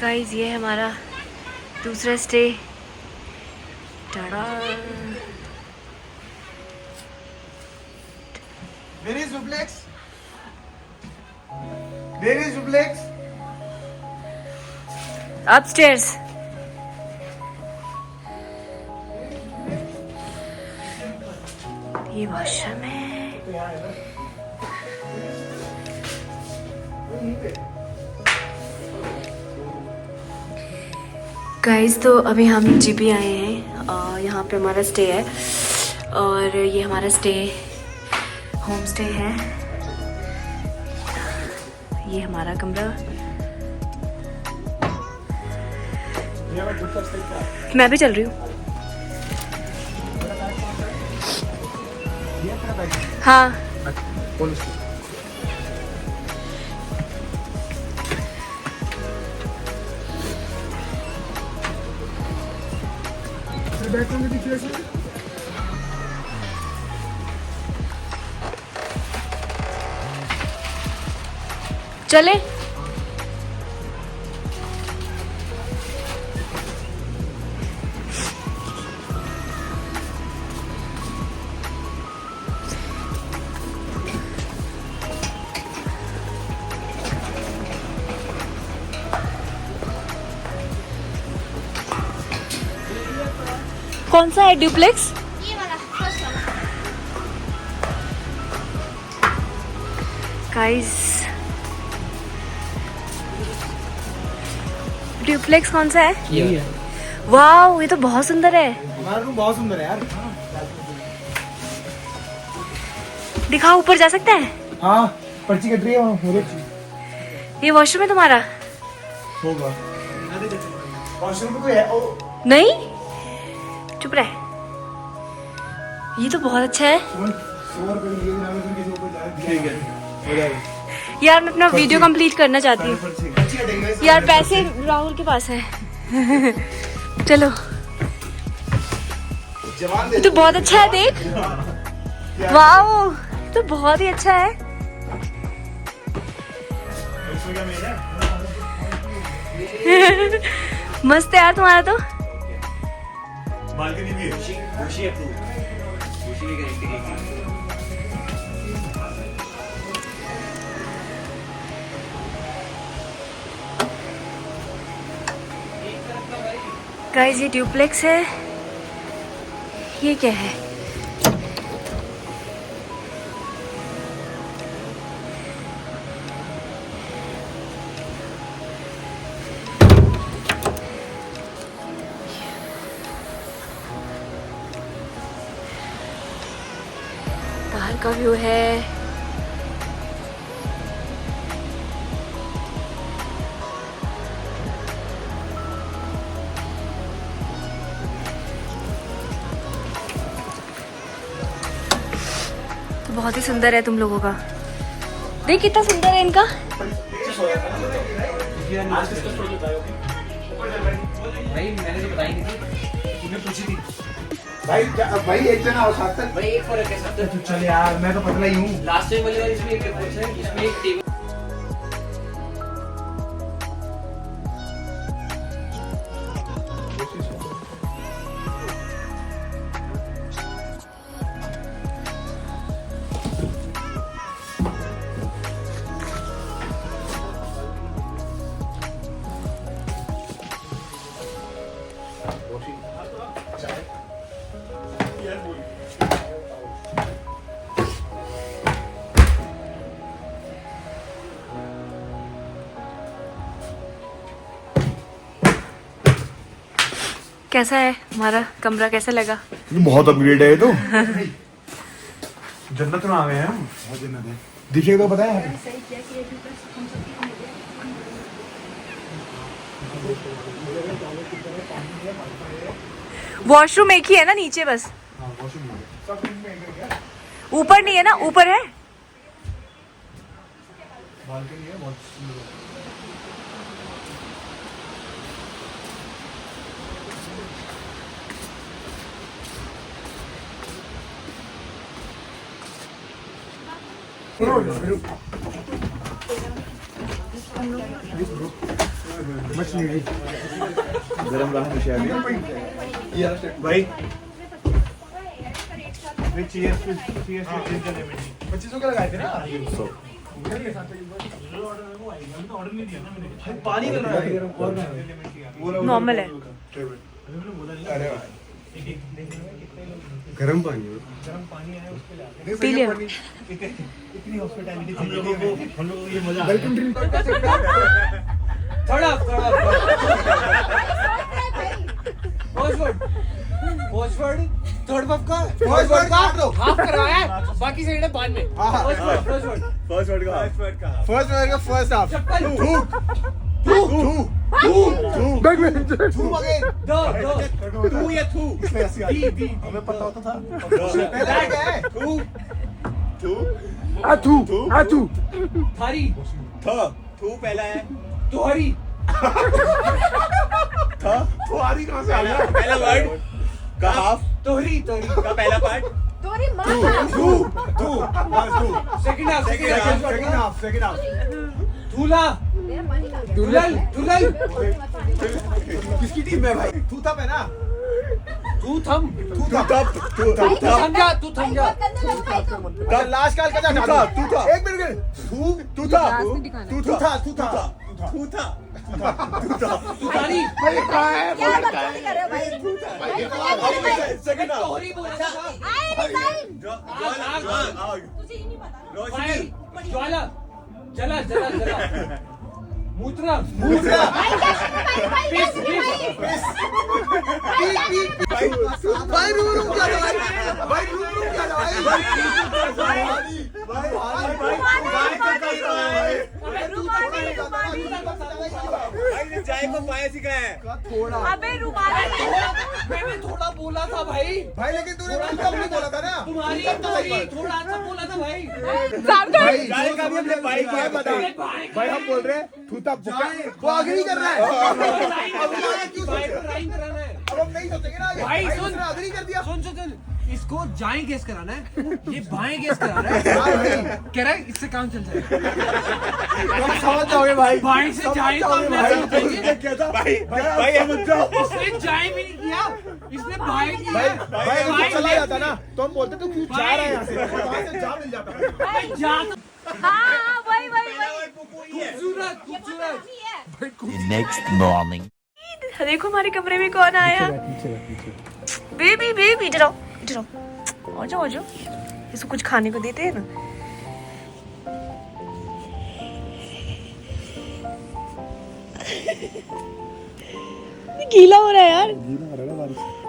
Guys ये है हमारा दूसरा stay. Ta-da. Where is duplex? Where is duplex? Upstairs. ये वॉशरूम है। गाइस तो अभी हम जीपी आए हैं। यहाँ पे हमारा स्टे है और ये हमारा स्टे होम स्टे है। ये हमारा कमरा। मैं भी चल रही हूँ। हाँ चले। कौन सा है ड्यूप्लेक्स? ये वाला फर्स्ट वाला। गाइस ड्यूप्लेक्स कौन सा है? यही है। वाओ ये तो बहुत सुंदर है। हमारा रूम बहुत सुंदर है यार। दिखाओ ऊपर जा सकते हैं? हाँ पर्ची कट रही है वहाँ। ये वॉशरूम है तुम्हारा? होगा। वॉशरूम में कोई है? ओ नहीं चुप रहे। ये तो बहुत अच्छा है ठीक है हो जाएगा। यार। मैं अपना वीडियो कंप्लीट करना चाहती हूँ यार। पैसे राहुल के पास है। चलो ये तो बहुत अच्छा है। देख वाओ ये तो बहुत ही अच्छा है। मस्त है यार तुम्हारा तो। बालकनी भी है। खुशी है तू। खुशी भी करेंगे। गाइस ये ड्यूप्लेक्स है। ये क्या है? बाहर का व्यू है। तो बहुत ही सुंदर है तुम लोगों का। देख कितना सुंदर है इनका। भाई मैंने तो बताई नहीं थी। तूने पूछी थी। भाई एक जना हो सकता है। भाई एक फर्क है सब तो। चल यार मैं तो पतला ही हूँ। लास्ट टाइम वाली वाली इसमें एक डिफरेंस है। इसमें एक टेबल कैसा है हमारा कमरा? कैसा लगा? बहुत अपग्रेड है ये तो। जन्नत में आ गए हैं हम। बहुत जन्नत है। दिखेगा तो पता है। वॉशरूम एक ही है ना नीचे बस? ऊपर नहीं है ना? ऊपर है। बालकनी है बहुत सुंदर। हम लोग मछली गरम रहा मुझे भाई चीयर्स करने में 2500 का लगाए थे ना ऑर्डर नहीं दिया ना मैंने पानी कर रहा है नॉर्मल है अरे गरम पानी है पी लिया इतनी हॉस्पिटैलिटी हम लोगों को ये मजा वेलकम ड्रिंक थोड़ा Oxford थर्ड पफ का हाफ करवाया बाकी से बाद में फर्स्ट वर्ड का फर्स्ट हाफ चप्पल तू या तू हमें पता होता था पहला क्या है तू थारी तू पहला है तोहरी तुम्हारी कहां से आ गया पहला वर्ड का हाफ तोहरी का पहला part second half second half दूल्हा दुल्हन किसकी टीम में भाई तू था ना तू थम तू थम जा लास्ट काल का जा तू था एक मिनट तू था तू थारी सेकंड हाफ तोहरी बोला था फायर ज्वाला जला मूत्रा भाई रूम क्या भाई चाय को पाया सिखाया है थोड़ा अबे रुमाल मैंने थोड़ा बोला था भाई लेकिन तूने बिल्कुल नहीं बोला था ना तुम्हारी तोहरी थोड़ा सा बोला था भाई चाय का भी हमने पाई किया बता भाई हम बोल रहे हैं थूता वो आगे नहीं कर रहा है राइम कराना है अब हम नहीं सोचेंगे ना आगे भाई सुन उसने आगे नहीं कर दिया सुन इसको जाएं गेस कराना है ये बाएं गेस कराना है कह रहा है इससे काम चल जाएगा हम समझ जाओगे भाई बाएं से जाएं तो हम ऐसे हो जाएंगे क्या था भाई हम जाओ इसने जाएं भी नहीं किया इसने बाएं किया भाई अगर तू चला जाता ना तो हम बोलते तू क्यों जा रहा है यहाँ से वहाँ से जा मिल जाता भाई जा तो हाँ वही खूबसूरत next morning. देखो हमारे कमरे में कौन आया बेबी इधर आओ आ जाओ इसको कुछ खाने को देते हैं ना गीला हो रहा है यार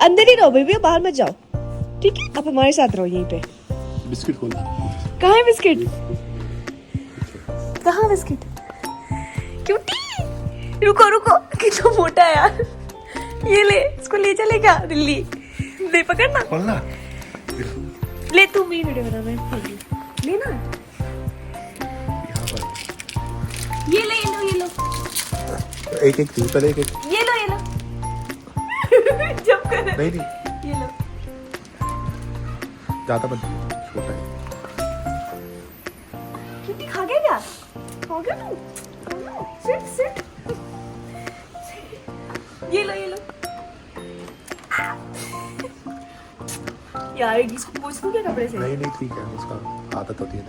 अंदर ही रहो बेबी बाहर मत जाओ ठीक है आप हमारे साथ रहो यहीं पे बिस्किट खोल कहाँ है बिस्किट कहाँ बिस्किट क्यूटी रुको कितना मोटा है यार ये ले इसको ले चले क्या दिल्ली ले पकड़ना खोलना ले तू मेरी वीडियो बना मैं ले ना ये लो एक दी पहले एक ये लो जब कर नहीं ये लो ज्यादा मत छोटा है क्यूटी खा गया क्या खा गया तू सिट ये लो यार इसको पोंछ दूं क्या कपड़े से नहीं ठीक है उसका आदत होती है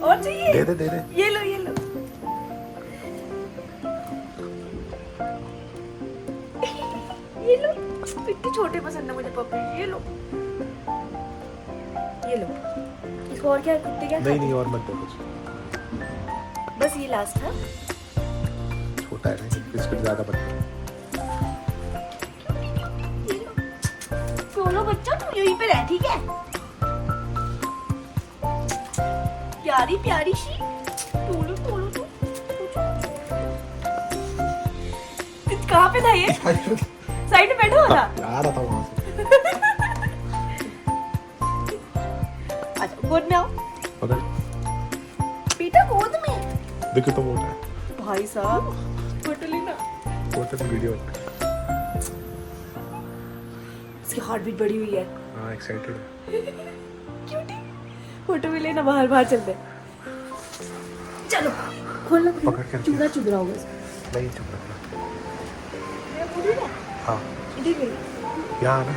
और चाहिए दे दे ये लो इतने छोटे पसंद है मुझे पपी ये लो इसको और क्या कुत्ते क्या नहीं और मत दो कुछ बस ये लास्ट था छोटा है ना बिस्किट ज्यादा मत सोलो बच्चा तू यहीं पे रह ठीक है प्यारी सी टोलो तू कहाँ पे था ये साइड में बैठा हुआ था आ रहा था वहां से अच्छा गोद में आओ पकड़ बेटा गोद में देखो तो मोटा है भाई साहब फोटो लेना फोटो वीडियो इसकी हार्ट बीट बढ़ी हुई है हां एक्साइटेड क्यूटी फोटो भी लेना बाहर चलते चलो खोलना पकड़ के चूड़ा चुभ रहा होगा नहीं चुप रहा हाँ यहाँ आना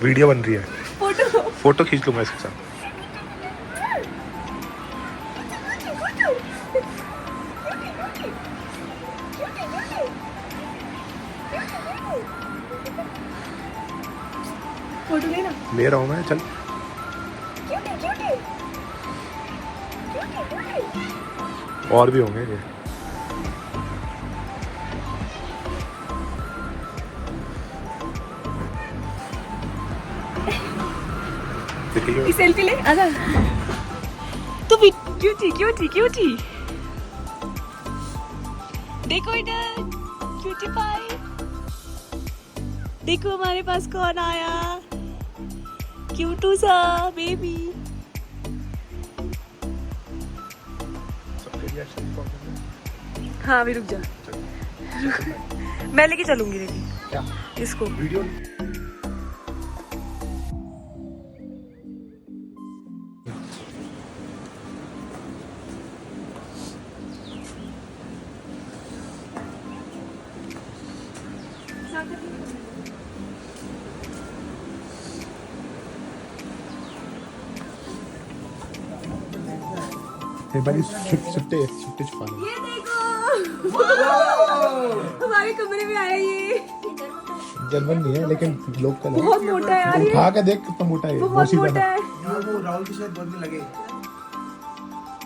वीडियो बन रही है फोटो खींच लूंगा इसके साथ फोटो लेना ले रहा हूँ मैं चल और भी होंगे ये देखिए सेल्फी ले आजा तू भी क्यूटी क्यूटी क्यूटी देखो इधर क्यूटी पाई देखो हमारे पास कौन आया क्यूटू सा बेबी हाँ अभी रुक जा मैं लेके चलूंगी लेकिन क्या इसको वीडियो भाई छुट्टे छुपा लो ये देखो हमारे कमरे में आया ये जर्मन नहीं है लेकिन लोकल है बहुत मोटा है यार ये उठा के देख कितना मोटा है बहुत बोसी मोटा वाला है वो राहुल की शायद बोलने लगे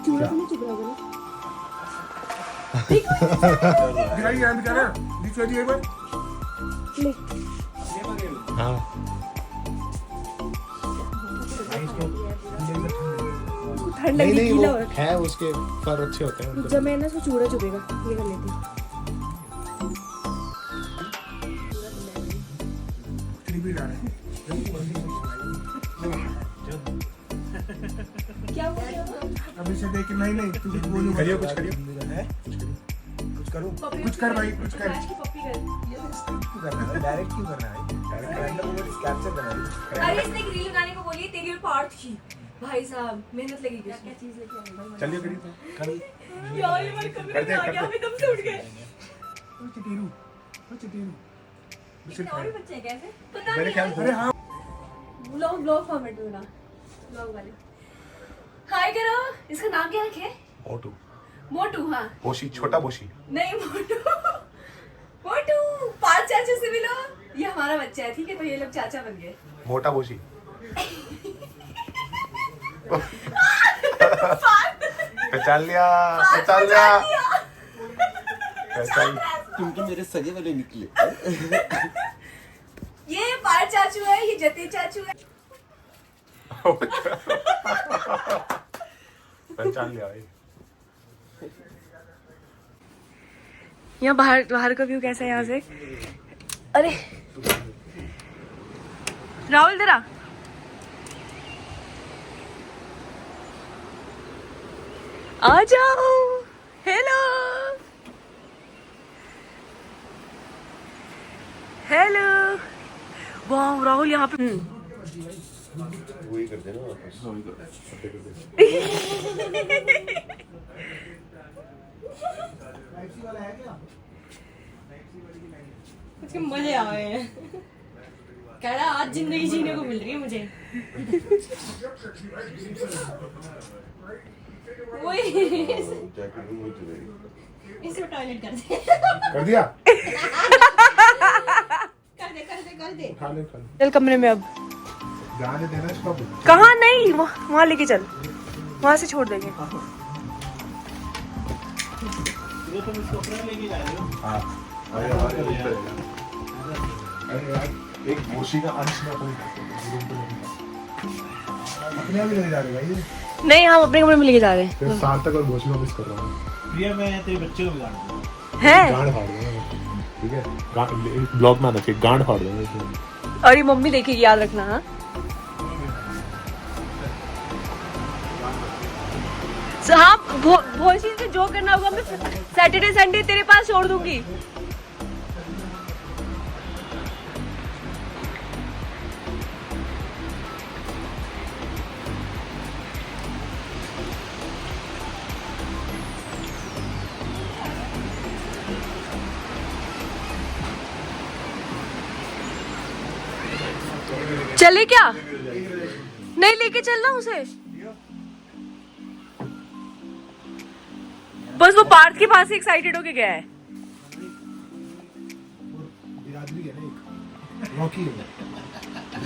चूड़ा तो नहीं चुभ रहा होगा गिराई यहाँ बेचारा बीच में एक बार ले हाँ ठंड लगी नहीं गीला वो हो रहा है उसके पर अच्छे होते हैं है जब मैं ना इसको चूड़ा चुभेगा ये कर लेती हूँ क्या हुआ अभी से देख नहीं तुझे बोलूं करियो कुछ करियो कुछ करूं कुछ कर भाई कुछ कर डायरेक्ट क्यों करना है डायरेक्ट रैंडम वर्ड्स कैप्चर करना है अरे इसने एक रील बनाने को बोली तेरी और पार्ट थी भाई साहब मेहनत लगेगी क्या चीज लेके आए चलिए करिए यार ये मेरे कमरे में आ गया अभी दम से उठ गए चिटीरू कितने और भी बच्चे हैं कैसे पता मेरे नहीं ख्याल अरे हाँ ब्लॉग फॉर्मेट में ना ब्लॉग वाले हाय करो इसका नाम क्या रखे मोटू मोटू हाँ बोशी छोटा बोशी नहीं मोटू मोटू पांच चाचा से मिलो ये हमारा बच्चा है ठीक है तो ये लोग चाचा बन गए मोटा बोशी पहचान लिया पहचान तुम तो मेरे सगे वाले निकले ये पार चाचू है ये जते चाचू है पहचान लिया भाई यहाँ बाहर का व्यू कैसा है यहाँ से अरे राहुल जरा आ जाओ हेलो हेलो वाह राहुल यहाँ पे वही कर देना वापस उसके मजे आ गए हैं कह रहा आज जिंदगी जीने को मिल रही है मुझे वही इसको टॉयलेट कर दे कर दिया कर दे खा ले चल कमरे में अब जाने देना इसको कहाँ नहीं वहाँ लेके चल वहाँ से छोड़ देंगे हाँ अरे यार एक बोशी का अंश में अपने आप ही ले जा रहे भाई नहीं हम अपने कमरे में लेके जा रहे हैं फिर साल तक और बोशी को मिस कर रहा हूँ प्रिया मैं तेरे बच्चे को भी गाड़ दूंगा हैं गांड फाड़ देंगे ठीक है ब्लॉग में आना चाहिए गांड फाड़ देंगे इसमें और ये मम्मी देखेगी याद रखना हाँ हाँ भोशी से जो करना होगा मैं सैटरडे संडे तेरे पास छोड़ दूंगी चले क्या? नहीं लेके चलना उसे। बस वो पार्थ के पास ही एक्साइटेड होके गया है। बिरादरी है ना एक, रॉकी है,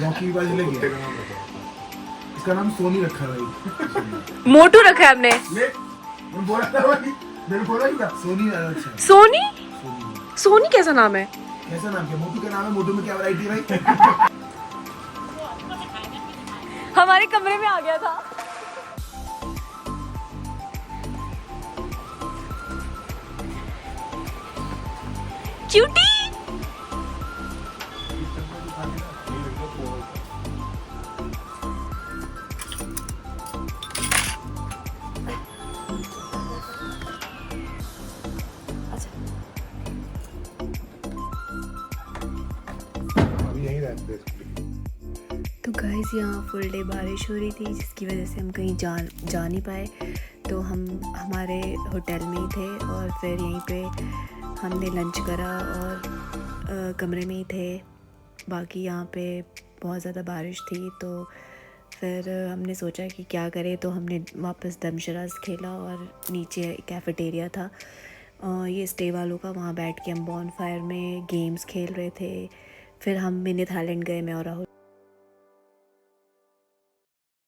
रॉकी बाज लगी है। इसका नाम सोनी रखा है भाई। मोटू रखा है हमने। मैं बोला था भाई, मैंने बोला ही था सोनी ज्यादा अच्छा है। सोनी? सोनी सोनी कैसा नाम है? कैसा नाम? क्या मोटू का नाम है? मोटू में क्या वैरायटी है भाई? हमारे कमरे में आ गया था। क्यूटी। अभी यहीं रहते हैं। तो गाइस यहाँ फुल डे बारिश हो रही थी, जिसकी वजह से हम कहीं जा नहीं पाए। तो हम हमारे होटल में ही थे और फिर यहीं पे हमने लंच करा और कमरे में ही थे। बाकी यहाँ पे बहुत ज़्यादा बारिश थी, तो फिर हमने सोचा कि क्या करें, तो हमने वापस दमशराज खेला और नीचे कैफेटेरिया था ये स्टे वालों का, वहाँ बैठ के हम बॉनफायर में गेम्स खेल रहे थे। फिर हम मिनी थाईलैंड गए, मैं और राहुल।